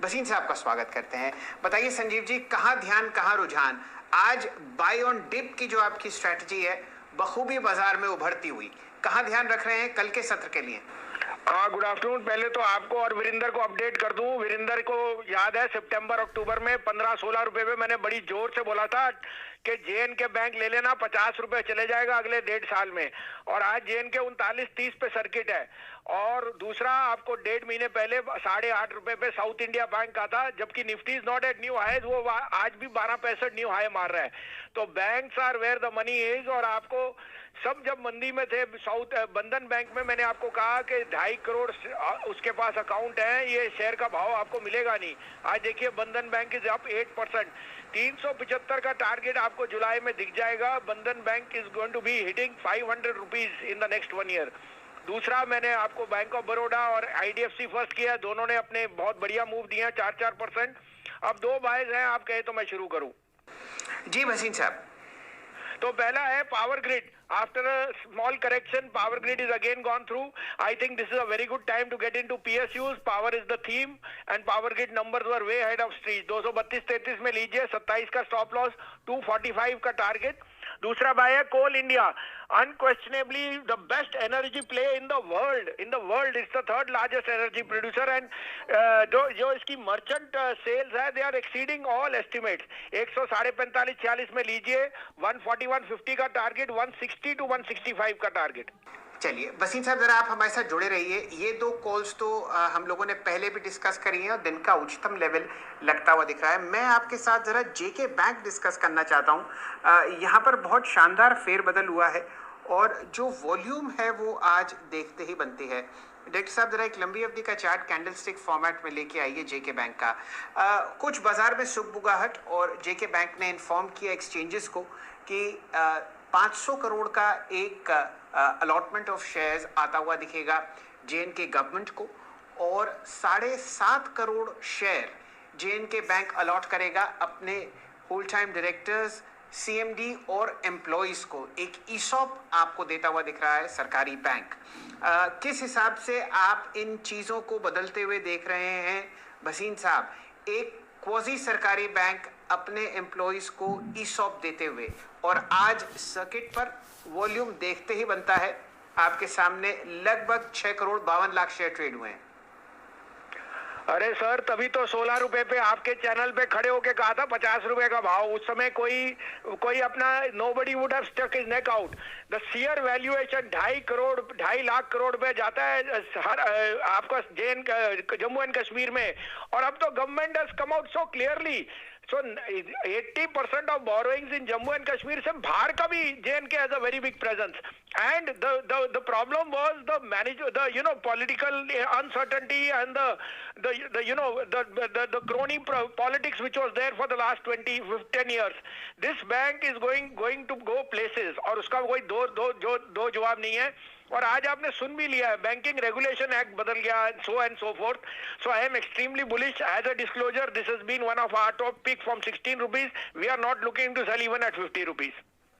भसीन साहब का स्वागत करते हैं। बताइए संजीव जी, कहाँ ध्यान कहाँ रुझान? आज बाय ऑन डिप की जो आपकी स्ट्रेटजी है बखूबी बाजार में उभरती हुई, कहाँ ध्यान रख रहे हैं कल के सत्र के लिए? हाँ, गुड आफ्टरनून। पहले तो आपको और वीरेंद्र को अपडेट कर दूं। वीरेंद्र को याद है सितंबर अक्टूबर में 15-16 रुपए पे मैंने बड़ी जोर से बोला था कि जेएन के बैंक ले लेना, 50 रुपए चले जाएगा अगले 1.5 साल में। और आज जेएन के 39-30 पे सर्किट है। और दूसरा, आपको 1.5 महीने पहले 8.5 रुपए पे साउथ इंडिया बैंक का था, जबकि Nifty is not at new high, वो आज भी 12.65 न्यू हाई मार रहा है। तो banks are where the money is. और आपको सब जब मंदी में थे, साउथ बंधन बैंक में मैंने आपको कहा कि 2.5 करोड़ उसके पास अकाउंट है, ये शेयर का भाव आपको मिलेगा नहीं। आज देखिए बंधन बैंक इज अप 8%। 375 का टारगेट आपको जुलाई में दिख जाएगा। Bandhan bank is going to be hitting 500 rupees in the next 1 year. दूसरा, मैंने आपको बैंक ऑफ बड़ौदा और आईडीएफसी फर्स्ट किया, दोनों ने अपने बहुत बढ़िया मूव दिए हैं, 4-4%। अब 2 बायज हैं, आप कहे तो मैं शुरू करूं। जी भसीन साहब। तो पहला है power grid. After a small correction, power grid is again gone through. I think this is a very good time to get into PSUs. Power is the theme and power grid numbers were way ahead of street. 232-33 में लीजिए, 27 का stop loss, 245 का target. दूसरा bye है कोल India, unquestionably the best energy play in the world. It's the third largest energy producer and जो इसकी merchant sales है, they are exceeding all estimates. 145-46 में लीजिए, 140-150 का टारगेट, 160 to 165 का टारगेट। चलिए वसीम साहब, जरा आप हमारे साथ जुड़े रहिए। ये 2 कॉल्स तो हम लोगों ने पहले भी डिस्कस करी हैं और दिन का उच्चतम लेवल लगता हुआ दिख रहा है। मैं आपके साथ जरा जेके बैंक डिस्कस करना चाहता हूँ। यहाँ पर बहुत शानदार फेरबदल हुआ है और जो वॉल्यूम है वो आज देखते ही बनती है। डायरेक्टर साहब, जरा एक लंबी अवधि का चार्ट कैंडलस्टिक फॉर्मेट में लेके आइए जेके बैंक का। कुछ बाजार में सुगबुगाहट और जेके बैंक ने इन्फॉर्म किया एक्सचेंजेस को कि 500 करोड़ का एक अलॉटमेंट ऑफ शेयर्स आता हुआ दिखेगा जेएनके गवर्नमेंट को और 7.5 crore share J and K bank allot करेगा अपने होल टाइम डायरेक्टर्स, सीएमडी और एम्प्लॉइज को। एक ईसॉप आपको देता हुआ दिख रहा है सरकारी बैंक। किस हिसाब से आप इन चीज़ों को बदलते हुए देख रहे हैं भसीन साहब? एक क्वाजी सरकारी बैंक अपने एम्प्लॉइज को ईसॉप देते हुए, और आज सर्किट पर वॉल्यूम देखते ही बनता है आपके सामने लगभग 6 करोड़ 52 लाख शेयर ट्रेड हुए हैं। अरे सर, तभी तो 16 रुपए पे आपके चैनल पे खड़े होके कहा था 50 रुपए का भाव। उस समय कोई अपना nobody would have stuck his neck out. The sheer valuation 2.5 lakh crore पे जाता है हर आपका जम्मू एंड कश्मीर में। और अब तो government has come out so clearly. So 80% of borrowings in Jammu and Kashmir से बाहर का भी JNK has a very big presence. And the problem was the political uncertainty and the crony politics which was there for the last 10 years. This bank is going to go places और उसका कोई दो जवाब नहीं है। और आज आपने सुन भी लिया है, बैंकिंग रेगुलेशन एक्ट बदल गया, so and so forth. So I am extremely bullish. As a disclosure, this has been one of our top pick from 16 rupees. We are not looking to sell even at 50 rupees.